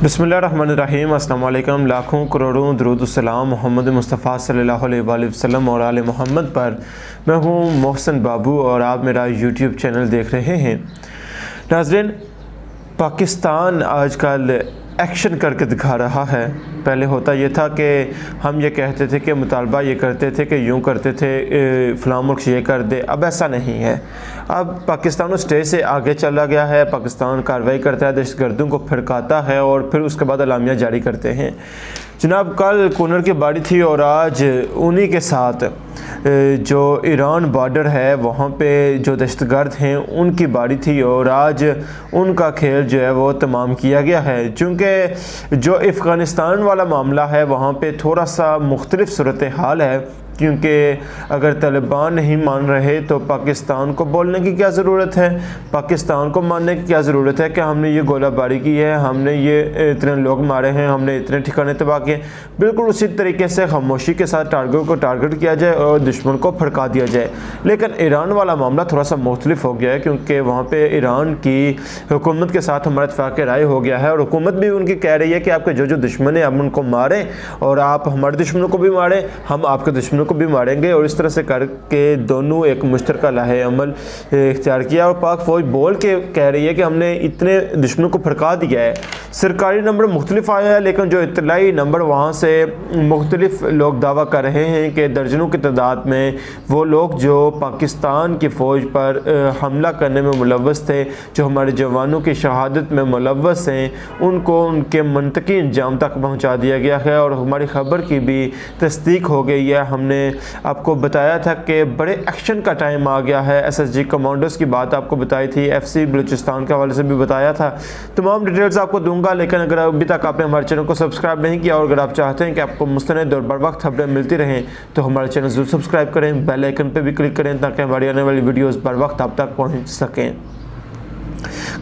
बिस्मिल्लाहिर्रहमानिर्रहीम। अस्सलाम वालेकुम। लाखों करोड़ों दरूद सलाम मोहम्मद मुस्तफ़ा सल्लल्लाहु अलैहि वसल्लम और आले मोहम्मद पर। मैं हूँ मोहसिन बाबू और आप मेरा यूट्यूब चैनल देख रहे हैं। नाज़रीन, पाकिस्तान आजकल एक्शन करके दिखा रहा है। पहले होता ये था कि हम ये कहते थे कि मुतालबा ये करते थे कि यूँ करते थे फ़लाँ मुल्क ये कर दे। अब ऐसा नहीं है। अब पाकिस्तान उस स्टेज से आगे चला गया है। पाकिस्तान कार्रवाई करता है, दहशतगर्दों को फड़काता है और फिर उसके बाद अलामिया जारी करते हैं। जनाब, कल कूनर की बारी थी और आज उन्हीं के साथ जो ईरान बॉर्डर है वहाँ पे जो दहशतगर्द हैं उनकी बारी थी और आज उनका खेल जो है वो तमाम किया गया है। चूँकि जो अफ़गानिस्तान वाला मामला है वहाँ पे थोड़ा सा मुख्तलिफ सूरत हाल है, क्योंकि अगर तालिबान नहीं मान रहे तो पाकिस्तान को बोलने की क्या ज़रूरत है, पाकिस्तान को मानने की क्या ज़रूरत है कि हमने ये गोलाबारी की है, हमने ये इतने लोग मारे हैं, हमने इतने ठिकाने तबाह किए। बिल्कुल उसी तरीके से खामोशी के साथ टारगेट को टारगेट किया जाए और दुश्मन को फड़का दिया जाए। लेकिन ईरान वाला मामला थोड़ा सा मुख्तलिफ हो गया है, क्योंकि वहाँ पर ईरान की हुकूमत के साथ हमारा इत्तेफाक राय हो गया है और हुकूमत भी उनकी कह रही है कि आपके जो जो दुश्मन है आप उनको मारें और आप हमारे दुश्मनों को भी मारें, हम आपके दुश्मनों को भी मारेंगे। और इस तरह से करके दोनों एक मुश्तरका लाहे अमल इख्तियार किया और पाक फौज बोल के कह रही है कि हमने इतने दुश्मनों को फड़का दिया है। सरकारी नंबर मुख्तलिफ आया है, लेकिन जो इतलाई नंबर वहाँ से मुख्तलिफ लोग दावा कर रहे हैं कि दर्जनों की तादाद में वो लोग जो पाकिस्तान की फ़ौज पर हमला करने में मुलव्वस थे, जो हमारे जवानों की शहादत में मुलव्वस हैं, उनको उनके मनतकी अंजाम तक पहुँचा दिया गया है। और हमारी ख़बर की भी तस्दीक हो गई है। हमने आपको बताया था कि बड़े एक्शन का टाइम आ गया है। SSG कमांडोज की बात आपको बताई थी, FC बलूचिस्तान के हवाले से भी बताया था। तमाम डिटेल्स आपको दूंगा, लेकिन अगर अभी तक आपने हमारे चैनल को सब्सक्राइब नहीं किया और अगर आप चाहते हैं कि आपको मुस्तनद और बर वक्त खबरें मिलती रहें तो हमारे चैनल ज़रूर सब्सक्राइब करें, बेल आइकन पर भी क्लिक करें ताकि हमारी आने वाली वीडियोज़ बर वक्त आप तक पहुँच सकें।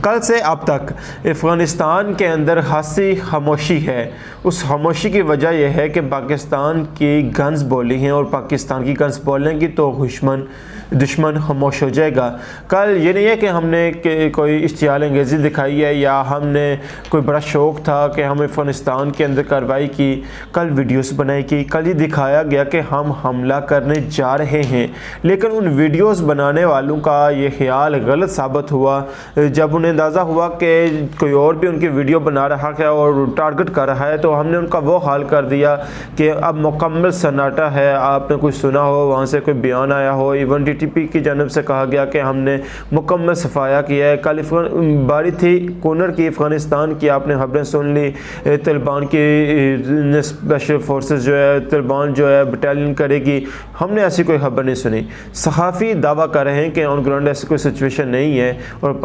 कल से अब तक अफ़गानिस्तान के अंदर खासी खामोशी है। उस खामोशी की वजह यह है कि पाकिस्तान की गन्स बोली हैं और पाकिस्तान की गन्स बोलेंगी तो दुश्मन खामोश हो जाएगा। कल ये नहीं है कि हमने कोई इश्तियाल अंगेज़ी दिखाई है या हमने कोई बड़ा शौक़ था कि हम अफ़गानिस्तान के अंदर कार्रवाई की। कल वीडियोस बनाई की, कल ही दिखाया गया कि हम हमला करने जा रहे हैं। लेकिन उन वीडियोस बनाने वालों का ये ख्याल गलत साबित हुआ जब उन्हें अंदाज़ा हुआ कि कोई और भी उनकी वीडियो बना रहा है और टारगेट कर रहा है, तो हमने उनका वो हाल कर दिया कि अब मुकम्मल सन्नाटा है। आपने कुछ सुना हो, वहाँ से कोई बयान आया हो, इवन TTP की जानब से कहा गया कि हमने मुकम्मल सफाया किया है। कल बारी थी कूनर की, अफ़गानिस्तान की, आपने खबरें सुन ली। तालिबान की स्पेशल फोर्सेस जो है, तालिबान जो है बटालियन करेगी, हमने ऐसी कोई खबर नहीं सुनी। सहाफ़ी दावा कर रहे हैं कि ऑन ग्राउंड ऐसी कोई सिचुएशन नहीं है और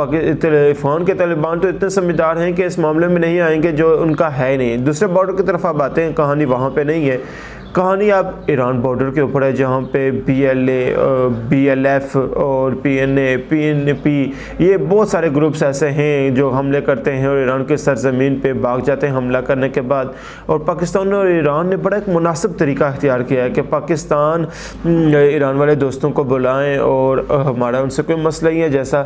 अफ़गान के तालिबान तो इतने समझदार हैं कि इस मामले में नहीं आएंगे जो उनका है नहीं। दूसरे बॉर्डर की तरफ आप आते हैं, कहानी वहाँ पे नहीं है। कहानी आप ईरान बॉर्डर के ऊपर है, जहाँ पे BLA, BLF और PNA, PNP, ये बहुत सारे ग्रुप्स ऐसे हैं जो हमले करते हैं और ईरान के सरजमीन पे भाग जाते हैं हमला करने के बाद। और पाकिस्तान और ईरान ने बड़ा एक मुनासिब तरीका इख्तियार किया है कि पाकिस्तान ईरान वाले दोस्तों को बुलाएं और हमारा उनसे कोई मसला नहीं है, जैसा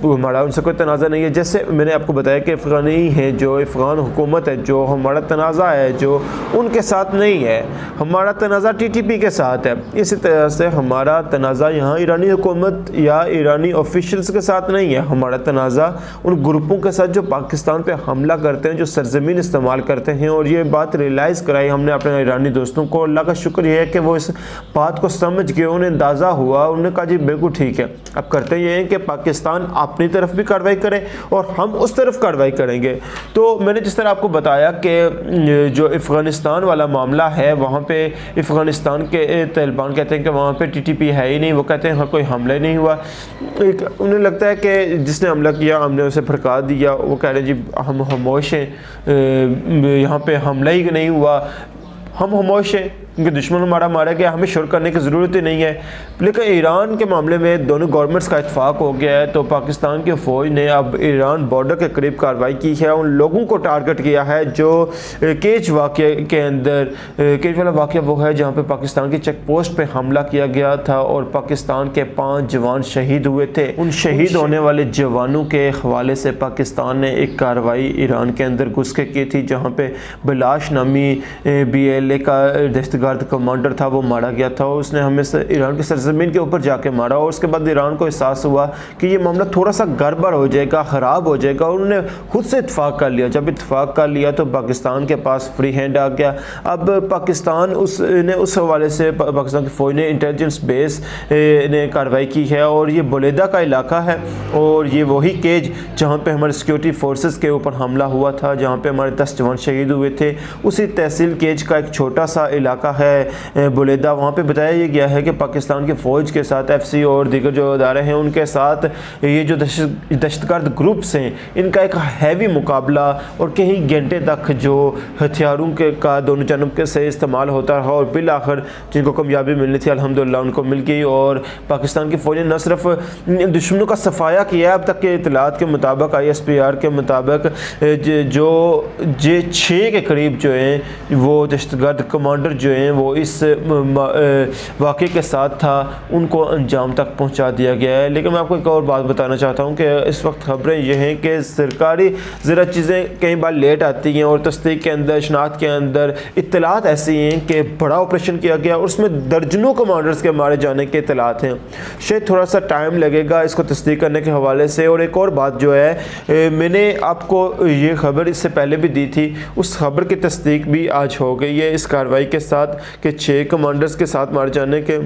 हमारा उनसे कोई तनाज़ा नहीं है। जैसे मैंने आपको बताया कि अफ़गानी है, जो अफ़गान हुकूमत है, जो हमारा तनाज़ा है जो उनके साथ नहीं है, हमारा तनाज़ा TTP के साथ है। इसी तरह से हमारा तनाज़ा यहाँ ईरानी हुकूमत या ईरानी ऑफिशियल्स के साथ नहीं है। हमारा तनाज़ा उन ग्रुपों के साथ जो पाकिस्तान पे हमला करते हैं, जो सरजमीन इस्तेमाल करते हैं। और ये बात रियलाइज़ कराई हमने अपने ईरानी दोस्तों को। अल्लाह का शुक्र ये है कि वो इस बात को समझ के उन्हें अंदाज़ा हुआ, उन्होंने कहा जी बिल्कुल ठीक है। अब करते ये हैं कि पाकिस्तान अपनी तरफ भी कार्रवाई करे और हम उस तरफ कार्रवाई करेंगे। तो मैंने जिस तरह आपको बताया कि जो अफ़गानिस्तान वाला मामला है, वहाँ पे अफ़गानिस्तान के तालिबान कहते हैं कि वहाँ पे TTP है ही नहीं। वो कहते हैं हाँ कोई हमला ही नहीं हुआ। उन्हें लगता है कि जिसने हमला किया हमने उसे फड़का दिया। वो कह रहे हैं जी हम खामोश हैं, यहाँ पे हमला ही नहीं हुआ, हम खामोश हैं। क्योंकि दुश्मन मारा गया, हमें शुरू करने की ज़रूरत ही नहीं है। लेकिन ईरान के मामले में दोनों गवर्नमेंट्स का इत्फाक हो गया है, तो पाकिस्तान की फ़ौज ने अब ईरान बॉर्डर के करीब कार्रवाई की है, उन लोगों को टारगेट किया है जो केज वाक़े के अंदर, केज वाला वाक़या वो है जहाँ पे पाकिस्तान की चेक पोस्ट पे हमला किया गया था और पाकिस्तान के 5 जवान शहीद हुए थे। उन शहीद होने वाले जवानों के हवाले से पाकिस्तान ने एक कार्रवाई ईरान के अंदर घुस के की थी, जहाँ पे बिलाश नामी BLA का दहशतगर्द कमांडर था, वो मारा गया था। उसने हमें ईरान की सरजमीन के ऊपर जाके मारा और उसके बाद ईरान को एहसास हुआ कि ये मामला थोड़ा सा गड़बड़ हो जाएगा, ख़राब हो जाएगा, और उन्होंने खुद से इत्फाक कर लिया। जब इत्फाक कर लिया तो पाकिस्तान के पास फ्री हैंड आ गया। अब पाकिस्तान उस हवाले से पाकिस्तान की फ़ौज ने इंटेलिजेंस बेस ने कार्रवाई की है और ये बुलेदा का इलाका है और ये वही केज जहाँ पे हमारे सिक्योरिटी फोर्सेस के ऊपर हमला हुआ था, जहाँ पे हमारे 10 जवान शहीद हुए थे, उसी तहसील केज का एक छोटा सा इलाका है बुलेदा। वहाँ पे बताया गया है कि पाकिस्तान की फ़ौज के साथ FC और दीगर जो अदारे हैं उनके साथ ये जो दहशतगर्द ग्रुप्स हैं इनका एक हैवी मुकाबला और कई घंटे तक जो हथियारों का दोनों जानब के से इस्तेमाल होता रहा और बिल आखिर जिनको कामयाबी मिलनी थी अल्हम्दुलिल्लाह उनको मिल गई। और पाकिस्तान की फ़ौज ने न सिर्फ दुश्मनों का सफाया किया, अब तक के इतलात के मुताबिक ISPR के मुताबिक जो J6 के करीब जो हैं वो दहशतगर्द कमांडर जो हैं वो इस वाक़े के साथ था, उनको अंजाम तक पहुंचा दिया गया है। लेकिन मैं आपको एक और बात बताना चाहता हूं कि इस वक्त खबरें ये हैं कि सरकारी ज़रा चीज़ें कई बार लेट आती हैं और तस्दीक के अंदर, शनाख्त के अंदर इत्तलात ऐसी हैं कि बड़ा ऑपरेशन किया गया और उसमें दर्जनों कमांडर्स के मारे जाने के इत्तलात हैं। शायद थोड़ा सा टाइम लगेगा इसको तस्दीक करने के हवाले से। और एक और बात जो है, मैंने आपको ये खबर इससे पहले भी दी थी, उस खबर की तस्दीक भी आज हो गई है इस कार्रवाई के साथ कि 6 कमांडर्स के साथ मारे जाने के।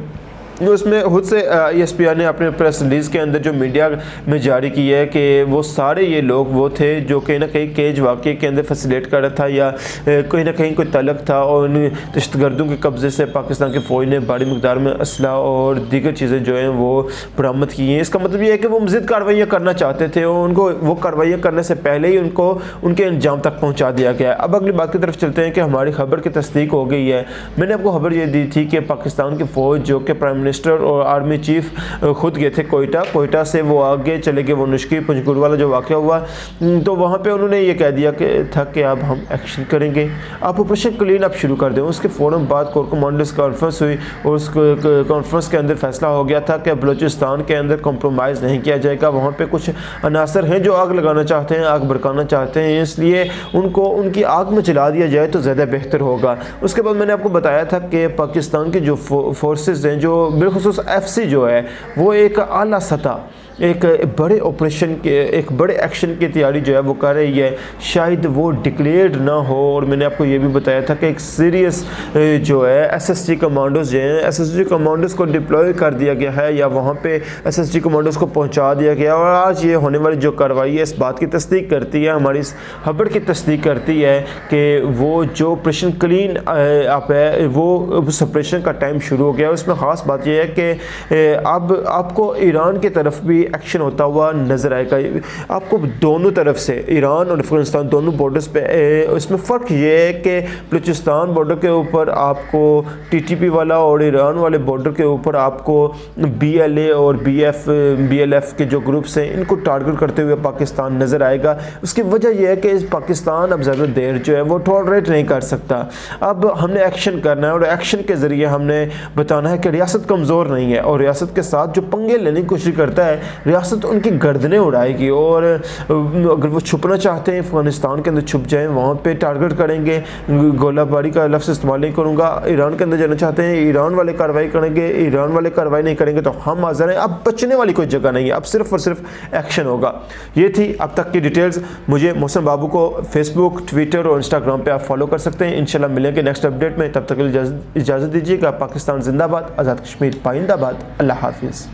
उसमें खुद से ISPR ने अपने प्रेस रिलीज़ के अंदर जो मीडिया में जारी की है कि वो सारे ये लोग वो थे जो कहीं ना कहीं केज वाक़े के अंदर फैसिलेट कर रहा था या कहीं ना कहीं कोई तलक था और उन दहशतगर्दों के कब्ज़े से पाकिस्तान की फ़ौज ने बड़ी मकदार में असला और दीगर चीज़ें जो हैं वो बरामद की हैं। इसका मतलब ये है कि वो मज़ीद कार्रवाइयाँ करना चाहते थे और उनको वो कार्रवाइयाँ करने से पहले ही उनको उनके अंजाम तक पहुँचा दिया गया। अब अगली बात की तरफ चलते हैं कि हमारी खबर की तस्दीक हो गई है। मैंने आपको खबर ये दी थी कि पाकिस्तान की फ़ौज जो कि प्राइम मिनिस्टर और आर्मी चीफ खुद गए थे कोयटा से वो आगे चले गए, वो नुश्की पंजगुर वाला जो वाक़या हुआ, तो वहाँ पे उन्होंने ये कह दिया कि था कि अब हम एक्शन करेंगे, आप ऑपरेशन क्लीन अप शुरू कर दें। उसके फ़ौरन बाद कोर कमांडर्स कॉन्फ्रेंस हुई और उस कॉन्फ्रेंस के अंदर फैसला हो गया था कि बलूचिस्तान के अंदर कॉम्प्रोमाइज़ नहीं किया जाएगा। वहाँ पर कुछ अनासर हैं जो आग लगाना चाहते हैं, आग भड़काना चाहते हैं, इसलिए उनको उनकी आग में जला दिया जाए तो ज़्यादा बेहतर होगा। उसके बाद मैंने आपको बताया था कि पाकिस्तान की जो फोर्सेस हैं, जो बिलखुसूस FC जो है वो एक आला सतह एक बड़े ऑपरेशन के, एक बड़े एक्शन की तैयारी जो है वो कर रही है। शायद वो डिक्लेयर्ड ना हो और मैंने आपको ये भी बताया था कि एक सीरियस जो है SSG कमांडोज जो हैं, SSG कमांडोज को डिप्लॉय कर दिया गया है या वहाँ पे SSG कमांडोज को पहुँचा दिया गया। और आज ये होने वाली जो कार्रवाई है इस बात की तस्दीक करती है, हमारी इस खबर की तस्दीक करती है कि वो जो ऑपरेशन क्लीन अप है वो उस ऑपरेशन का टाइम शुरू हो गया। उसमें ख़ास बात यह है कि अब आपको ईरान की तरफ भी एक्शन होता हुआ नजर आएगा। आपको दोनों तरफ से, ईरान और अफगानिस्तान दोनों बॉर्डर्स पे, इसमें फ़र्क ये है कि बलूचिस्तान बॉर्डर के ऊपर आपको TTP वाला और ईरान वाले बॉर्डर के ऊपर आपको BLA और BLF के जो ग्रुप्स हैं इनको टारगेट करते हुए पाकिस्तान नज़र आएगा। उसकी वजह यह है कि पाकिस्तान अब ज़्यादा देर जो है वो टॉलरेट नहीं कर सकता। अब हमने एक्शन करना है और एक्शन के ज़रिए हमने बताना है कि रियासत कमज़ोर नहीं है और रियासत के साथ जो पंगे लेने की कोशिश करता है रियासत उनकी गर्दनें उड़ाएगी। और अगर वो छुपना चाहते हैं अफगानिस्तान के अंदर छुप जाएं, वहाँ पे टारगेट करेंगे। गोलाबारी का लफ्ज़ इस्तेमाल नहीं करूँगा। ईरान के अंदर जाना चाहते हैं, ईरान वाले कार्रवाई करेंगे, ईरान वाले कार्रवाई नहीं करेंगे तो हम हाज़िर हैं। अब बचने वाली कोई जगह नहीं है, अब सिर्फ और सिर्फ एक्शन होगा। ये थी अब तक की डिटेल्स। मुझे मोहसिन बाबू को फेसबुक, ट्विटर और इंस्टाग्राम पर आप फॉलो कर सकते हैं। इंशाल्लाह मिलेंगे नेक्स्ट अपडेट में, तब तक इजाज़त दीजिएगा। पाकिस्तान जिंदाबाद, आज़ाद कश्मीर पाइंदाबाद। अल्लाह हाफिज़।